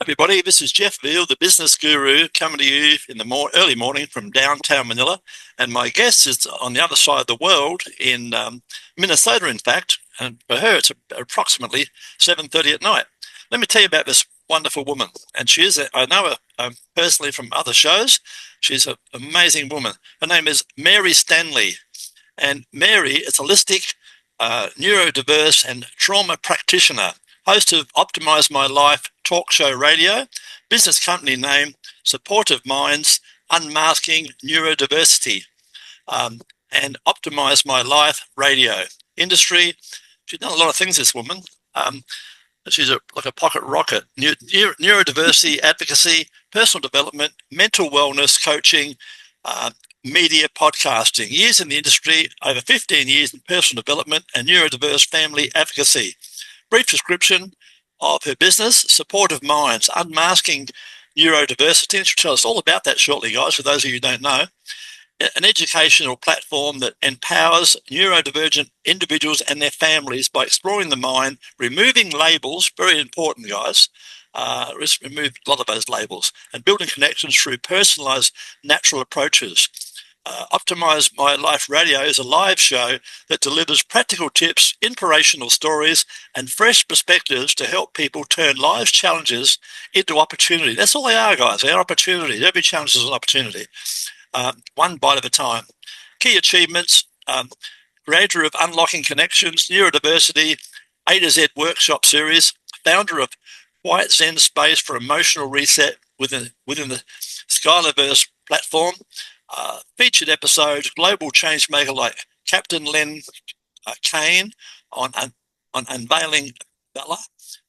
Everybody, this is Jeff Veale, the business guru, coming to you in the early morning from downtown Manila. And my guest is on the other side of the world in Minnesota, in fact. And for her, it's approximately 7:30 at night. Let me tell you about this wonderful woman. And she is, I know her personally from other shows. She's an amazing woman. Her name is Mary Stanley. And Mary is a holistic, neurodiverse and trauma practitioner, host of Optimize My Life talk show radio, business company name, Supportive Minds, Unmasking Neurodiversity, and Optimize My Life radio. Industry, she's done a lot of things, this woman. She's like a pocket rocket. Neurodiversity, advocacy, personal development, mental wellness, coaching, media, podcasting. Years in the industry, over 15 years in personal development and neurodiverse family advocacy. Brief description of her business, Supportive Minds, Unmasking Neurodiversity. And she'll tell us all about that shortly, guys, for those of you who don't know. An educational platform that empowers neurodivergent individuals and their families by exploring the mind, removing labels, very important, guys, remove a lot of those labels, and building connections through personalized natural approaches. Optimize My Life Radio is a live show that delivers practical tips, inspirational stories, and fresh perspectives to help people turn life's challenges into opportunity. That's all they are, guys. They are opportunities. Every challenge is an opportunity. One bite at a time. Key achievements, creator of Unlocking Connections, Neurodiversity, A to Z workshop series, founder of 𝐌𝐢𝐧𝐮 Space for emotional reset within the Neurodiverse platform, featured episodes, global change maker like Captain Len Kane on unveiling valor,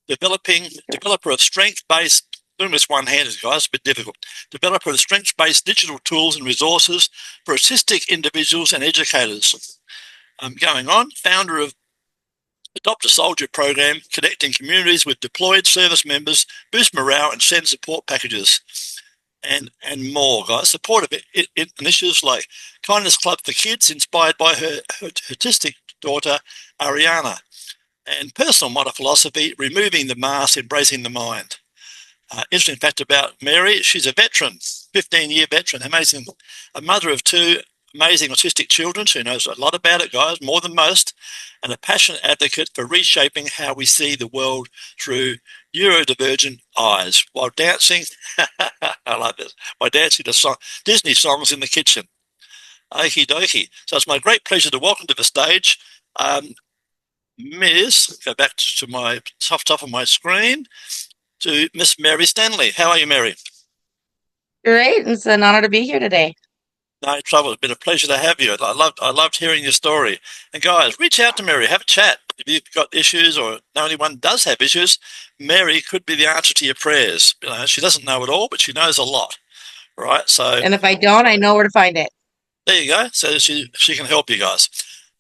developer of strength-based, doing this one-handed, guys, a bit difficult, developer of strength-based digital tools and resources for autistic individuals and educators. Going on, founder of Adopt a Soldier program, connecting communities with deployed service members, boost morale and send support packages. And more, guys. Supportive initiatives like Kindness Club for Kids, inspired by her autistic daughter, Ariana. And personal model philosophy, removing the mask, embracing the mind. Interesting fact about Mary, she's a veteran, 15-year veteran, amazing, a mother of two amazing autistic children. She knows a lot about it, guys, more than most, and a passionate advocate for reshaping how we see the world through neurodivergent eyes while dancing. I love this. While dancing to Disney songs in the kitchen. Okie dokie. So it's my great pleasure to welcome to the stage Ms. Go back to my top of my screen to Miss Mary Stanley. How are you, Mary? Great. It's an honor to be here today. No trouble. It's been a pleasure to have you. I loved hearing your story. And guys, reach out to Mary, have a chat. If you've got issues or know anyone does have issues, Mary could be the answer to your prayers. You know, she doesn't know it all, but she knows a lot. Right? So, and if I don't, I know where to find it. There you go. So she can help you guys.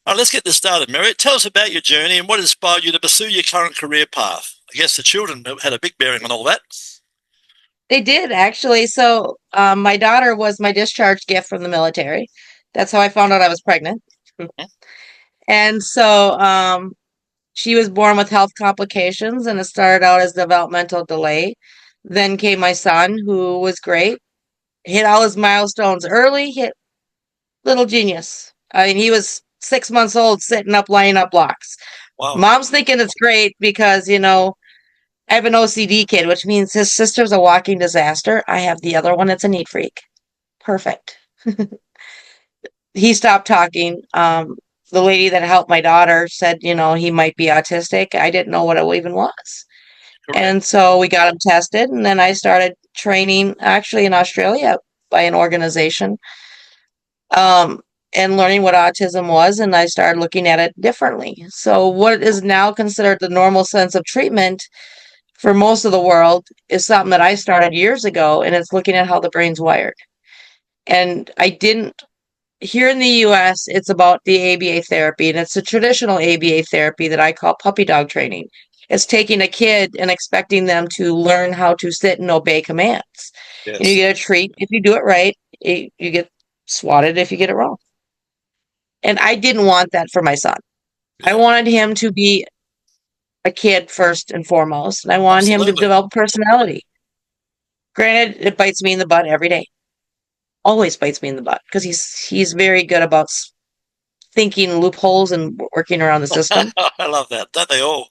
All right, let's get this started, Mary. Tell us about your journey and what inspired you to pursue your current career path. I guess the children had a big bearing on all that. They did, actually. So my daughter was my discharge gift from the military. That's how I found out I was pregnant. And so she was born with health complications, and it started out as developmental delay. Then came my son, who was great, hit all his milestones early, hit little genius. I mean, he was 6 months old, sitting up, lining up blocks. Wow. Mom's thinking it's great because, you know, I have an OCD kid, which means his sister's a walking disaster. I have the other one that's a neat freak. Perfect. He stopped talking. The lady that helped my daughter said, you know, he might be autistic. I didn't know what it even was. Correct. And so we got him tested, and then I started training actually in Australia by an organization and learning what autism was, and I started looking at it differently. So what is now considered the normal sense of treatment for most of the world is something that I started years ago, and it's looking at how the brain's wired. And here in the US, it's about the ABA therapy, and it's a traditional ABA therapy that I call puppy dog training. It's taking a kid and expecting them to learn how to sit and obey commands. Yes. And you get a treat if you do it right. You get swatted if you get it wrong. And I didn't want that for my son. I wanted him to be a kid first and foremost, and I wanted him to develop personality. Granted, it bites me in the butt every day. Always bites me in the butt because he's very good about thinking loopholes and working around the system. I love that. Don't they all?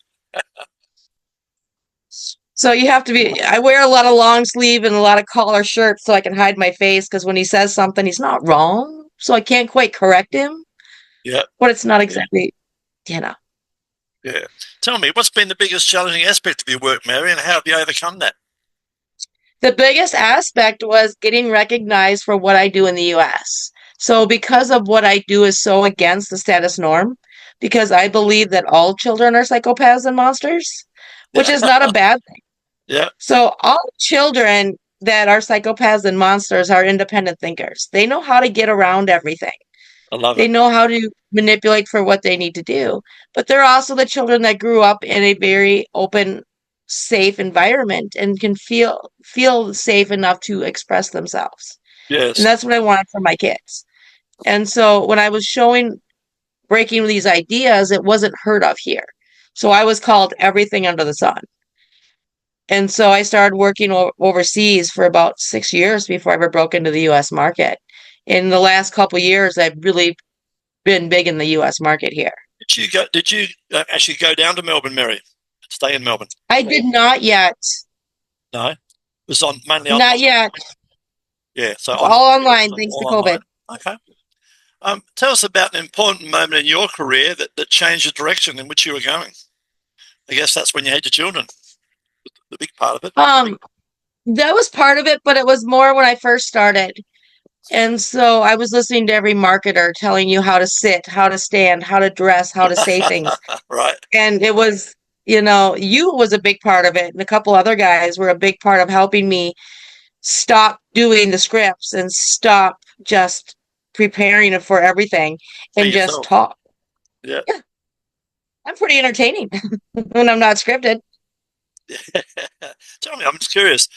So you have to be. I wear a lot of long sleeve and a lot of collar shirts so I can hide my face because when he says something, he's not wrong. So I can't quite correct him, Yeah. but it's not exactly, you know. Yeah. Tell me, what's been the biggest challenging aspect of your work, Mary, and how have you overcome that? The biggest aspect was getting recognized for what I do in the US. So because of what I do is so against the status norm, because I believe that all children are psychopaths and monsters, which is not a bad thing. Yeah. So all children that are psychopaths and monsters are independent thinkers. They know how to get around everything. I love They it. know how to manipulate for what they need to do. But they're also the children that grew up in a very open, safe environment and can feel safe enough to express themselves. And Yes. that's what I wanted for my kids. And so when I was breaking these ideas, it wasn't heard of here. So I was called everything under the sun. And so I started working overseas for about 6 years before I ever broke into the US market. In the last couple of years, I've really been big in the US market here. Did you actually go down to Melbourne, Mary? Stay in Melbourne? I did not yet. No. It was on mainly on. Not yet. Yeah. So It's all online thanks to all COVID. online. Okay. Tell us about an important moment in your career that changed the direction in which you were going. I guess that's when you had your children. The big part of it. That was part of it, but it was more when I first started. And so I was listening to every marketer telling you how to sit, how to stand, how to dress, how to say things. Right. And it was, you was a big part of it. And a couple other guys were a big part of helping me stop doing the scripts and stop just preparing it for everything and just talk. Yeah. I'm pretty entertaining when I'm not scripted. Tell me, I'm just curious.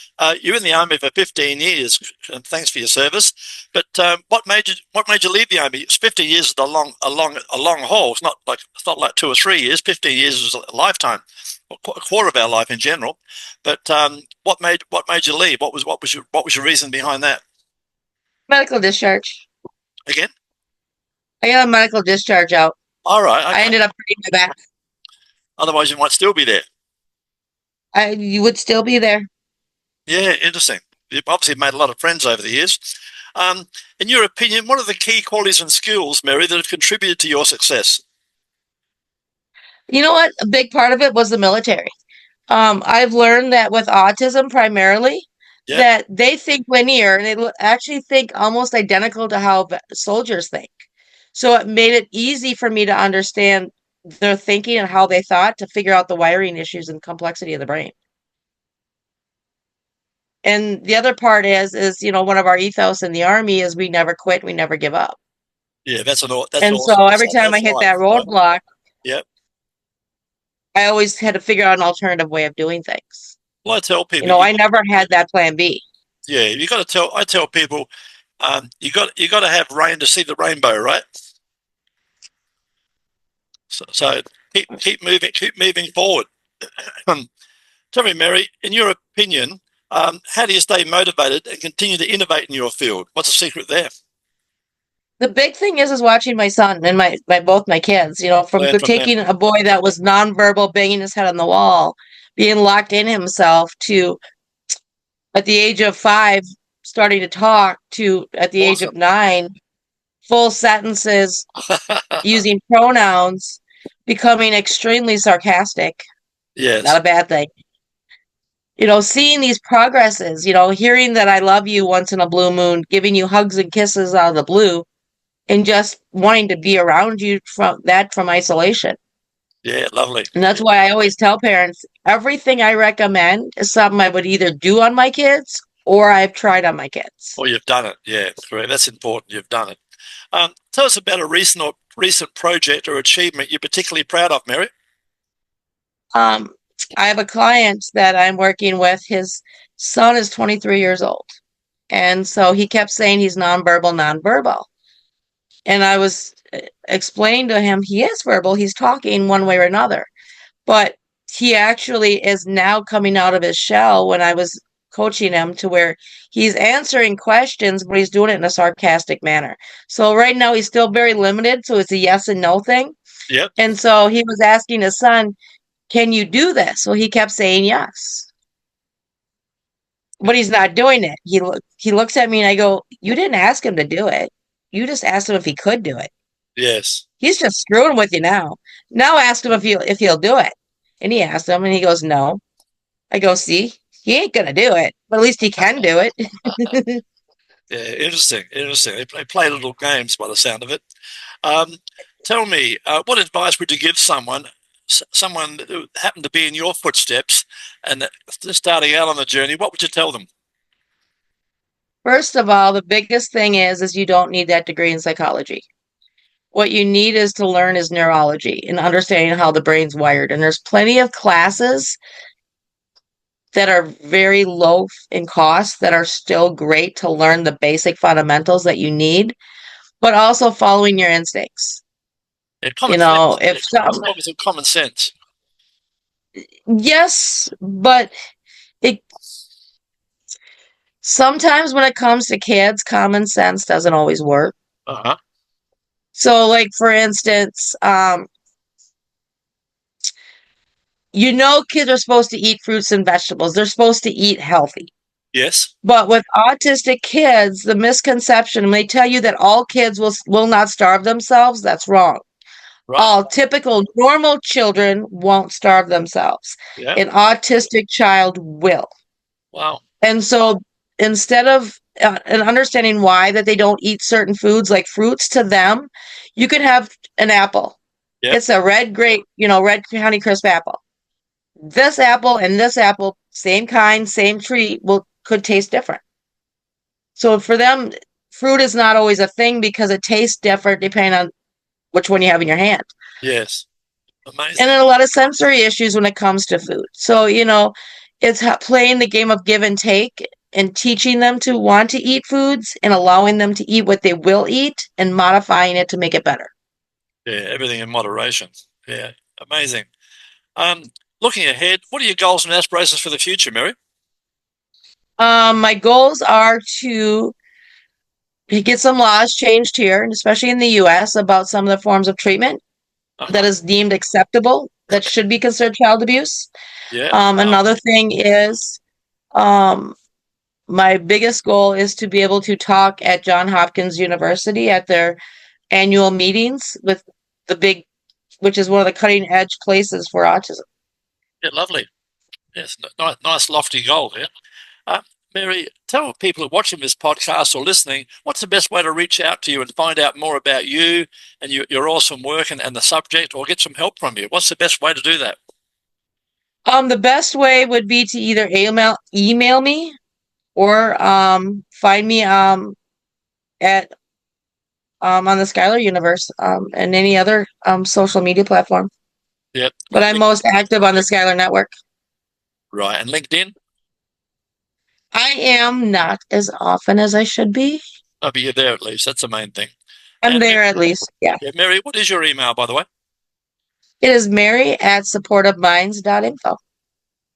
You're in the army for 15 years. And thanks for your service. But what made you leave the army? It's 15 years is a long haul. It's not like 2 or 3 years. 15 years is a lifetime, a quarter of our life in general. But what made you leave? What was your reason behind that? Medical discharge. Again? I got a medical discharge out. All right. Okay. I ended up hurting my back. Otherwise, you might still be there. You would still be there. Yeah, interesting. You've obviously made a lot of friends over the years. In your opinion, what are the key qualities and skills, Mary, that have contributed to your success? You know what? A big part of it was the military. I've learned that with autism primarily, that they think linear and they actually think almost identical to how soldiers think. So it made it easy for me to understand their thinking and how they thought to figure out the wiring issues and complexity of the brain. And the other part is one of our ethos in the Army is we never quit, we never give up. Yeah, that's and awesome. So every time I hit that roadblock, yep. I always had to figure out an alternative way of doing things. Well, I tell people, I never had that plan B. Yeah, I tell people, you got to have rain to see the rainbow, right? So keep moving forward. Tell me, Mary, in your opinion, how do you stay motivated and continue to innovate in your field? What's the secret there? The big thing is watching my son and both my kids, from taking a boy that was nonverbal, banging his head on the wall, being locked in himself, to at the age of 5, starting to talk, to at the age of 9, full sentences, using pronouns, becoming extremely sarcastic. Yes. Not a bad thing. Seeing these progresses, hearing that I love you once in a blue moon, giving you hugs and kisses out of the blue, and just wanting to be around you from isolation. Yeah, lovely. And that's why I always tell parents, everything I recommend is something I would either do on my kids or I've tried on my kids. Or you've done it. Yeah, correct. That's important. You've done it. Tell us about a recent project or achievement you're particularly proud of, Mary. I have a client that I'm working with. His son is 23 years old. And so he kept saying he's nonverbal. And I was explaining to him he is verbal. He's talking one way or another. But he actually is now coming out of his shell when I was coaching him to where he's answering questions, but he's doing it in a sarcastic manner. So right now he's still very limited. So it's a yes and no thing. Yep. And so he was asking his son, can you do this? Well, he kept saying yes. But he's not doing it. He looks at me and I go, you didn't ask him to do it. You just asked him if he could do it. Yes. He's just screwing with you now. Now ask him if he'll do it. And he asked him and he goes, no. I go, see, he ain't gonna do it, but at least he can do it. Yeah, interesting. They play little games by the sound of it. Tell me, what advice would you give someone who happened to be in your footsteps and just starting out on the journey? What would you tell them? First of all, the biggest thing is you don't need that degree in psychology. What you need is to learn is neurology and understanding how the brain's wired. And there's plenty of classes that are very low in cost that are still great to learn the basic fundamentals that you need, but also following your instincts. Yeah, common sense. If It's common sense. yes, but it sometimes when it comes to kids, common sense doesn't always work. Uh-huh. So, like for instance, kids are supposed to eat fruits and vegetables. They're supposed to eat healthy. Yes. But with autistic kids, the misconception, when they tell you that all kids will not starve themselves, that's wrong. Right. All typical normal children won't starve themselves. Yeah. An autistic child will. Wow. And so instead of and understanding why that they don't eat certain foods like fruits to them, you could have an apple. Yep. It's a red grape, red Honey Crisp apple. This apple and this apple, same kind, same tree, could taste different. So for them, fruit is not always a thing because it tastes different depending on which one you have in your hand. Yes. Amazing. And then a lot of sensory issues when it comes to food. So, it's playing the game of give and take and teaching them to want to eat foods and allowing them to eat what they will eat and modifying it to make it better. Yeah, everything in moderation. Yeah, amazing. Looking ahead, what are your goals and aspirations for the future, Mary? My goals are to get some laws changed here, and especially in the U.S., about some of the forms of treatment that is deemed acceptable, that should be considered child abuse. Yeah. Another thing is, my biggest goal is to be able to talk at Johns Hopkins University at their annual meetings with which is one of the cutting edge places for autism. Yeah, lovely. Yes, nice lofty goal here. Mary, tell people who are watching this podcast or listening, what's the best way to reach out to you and find out more about you and your awesome work and the subject, or get some help from you? What's the best way to do that? The best way would be to either email me or find me at on the Skilar Universe and any other social media platform. Yep. But I'm most active on the Skilar Network. Right. And LinkedIn? I am not as often as I should be. Oh, but you're there at least. That's the main thing. I'm there at least, yeah. Mary, what is your email, by the way? It is mary@supportiveminds.info.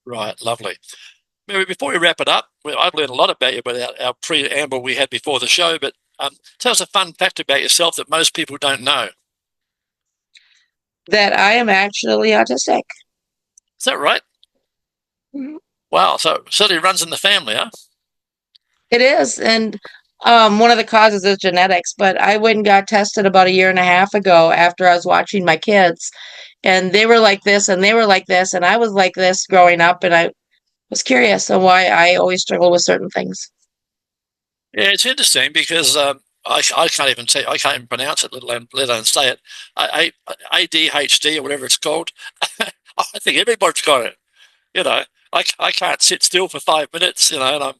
Right, lovely. Mary, before we wrap it up, I've learned a lot about you about our preamble we had before the show, but tell us a fun fact about yourself that most people don't know. That I am actually autistic. Is that right? Mm-hmm. Wow, so it certainly runs in the family, huh? It is, and one of the causes is genetics, but I went and got tested about 1.5 years ago after I was watching my kids, and they were like this, and they were like this, and I was like this growing up, and I was curious on why I always struggle with certain things. Yeah, it's interesting because I can't even pronounce it, let alone say it. ADHD or whatever it's called. I think everybody's got it. I can't sit still for 5 minutes. And I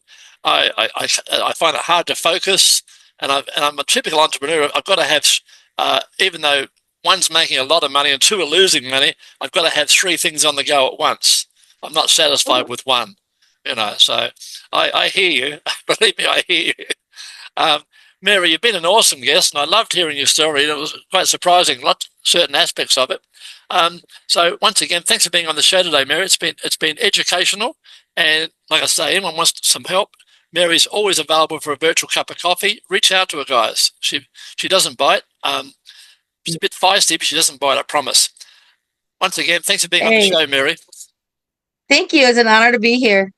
find it hard to focus. And I'm a typical entrepreneur. I've got to have, even though one's making a lot of money and two are losing money, I've got to have 3 things on the go at once. I'm not satisfied with one. So I hear you. Believe me, I hear you. Mary, you've been an awesome guest, and I loved hearing your story. It was quite surprising, certain aspects of it. So once again, thanks for being on the show today, Mary. It's been educational, and like I say, anyone wants some help, Mary's always available for a virtual cup of coffee. Reach out to her, guys. She doesn't bite. She's a bit feisty, but she doesn't bite, I promise. Once again, thanks for being on the show, Mary. Thank you. It's an honor to be here.